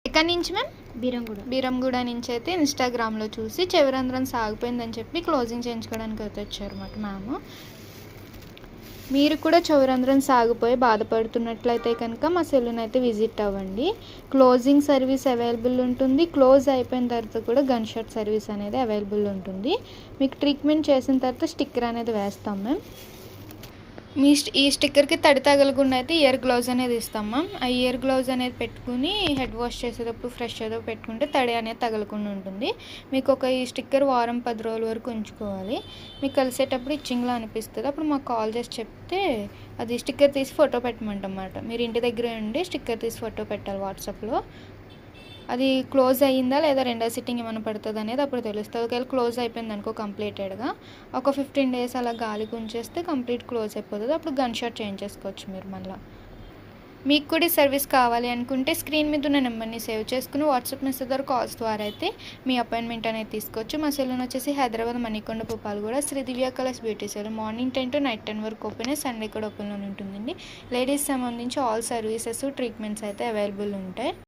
ఎక్కడి నుంచి మ్యామ్? బీరంగూడ నుంచి అయితే ఇన్స్టాగ్రామ్లో చూసి చెవిరంధ్రం సాగిపోయిందని చెప్పి క్లోజింగ్ చేయించుకోవడానికి అయితే వచ్చారన్నమాట మ్యామ్. మీరు కూడా చెవిరంధ్రం సాగిపోయి బాధపడుతున్నట్లయితే కనుక మా సెలూన్ అయితే విజిట్ అవ్వండి. క్లోజింగ్ సర్వీస్ అవైలబుల్ ఉంటుంది. క్లోజ్ అయిపోయిన తర్వాత కూడా గన్ షాట్ సర్వీస్ అనేది అవైలబుల్ ఉంటుంది. మీకు ట్రీట్మెంట్ చేసిన తర్వాత స్టిక్కర్ అనేది వేస్తాం మ్యామ్. ఈ స్టిక్కర్కి తడి తగలకుండా అయితే ఇయర్ గ్లౌజ్ అనేది ఇస్తాం మ్యామ్. ఆ ఇయర్ గ్లౌజ్ అనేది పెట్టుకుని హెడ్ వాష్ చేసేటప్పుడు ఫ్రెష్ ఏదో పెట్టుకుంటే తడి అనేది తగలకుండా ఉంటుంది. మీకు ఈ స్టిక్కర్ వారం 10 రోజుల వరకు ఉంచుకోవాలి. మీకు కలిసేటప్పుడు ఇచ్చింగ్లా అనిపిస్తుంది. అప్పుడు మాకు కాల్ చేసి చెప్తే అది స్టిక్కర్ తీసి ఫోటో పెట్టమంటమాట. మీరు ఇంటి దగ్గరే ఉండి స్టిక్కర్ తీసి ఫోటో పెట్టాలి వాట్సాప్లో. అది క్లోజ్ అయ్యిందా లేదా రెండో సిట్టింగ్ ఏమైనా పడుతుంది అనేది అప్పుడు తెలుస్తుంది. ఒకవేళ క్లోజ్ అయిపోయింది అనుకో కంప్లీటెడ్గా ఒక 15 days అలా గాలికి ఉంచేస్తే కంప్లీట్ క్లోజ్ అయిపోతుంది. అప్పుడు గన్ షాట్ చేంజ్ చేసుకోవచ్చు మీరు మళ్ళీ. మీకు కూడా ఈ సర్వీస్ కావాలి అనుకుంటే స్క్రీన్ మీద ఉన్న నెంబర్ని సేవ్ చేసుకుని వాట్సాప్ మెసేజ్ ద్వారా కాల్స్ ద్వారా అయితే మీ అపాయింట్మెంట్ అనేది తీసుకోవచ్చు. మా సెలూన్ వచ్చేసి Hyderabad Manikonda Puppalaguda Sri Divya colours beauty salon. Morning 10 to night 10 వరకు ఓపెన్, సండే కూడా ఓపెన్లో ఉంటుందండి. లేడీస్ సంబంధించి ఆల్ సర్వీసెస్ ట్రీట్మెంట్స్ అయితే అవైలబుల్ ఉంటాయి.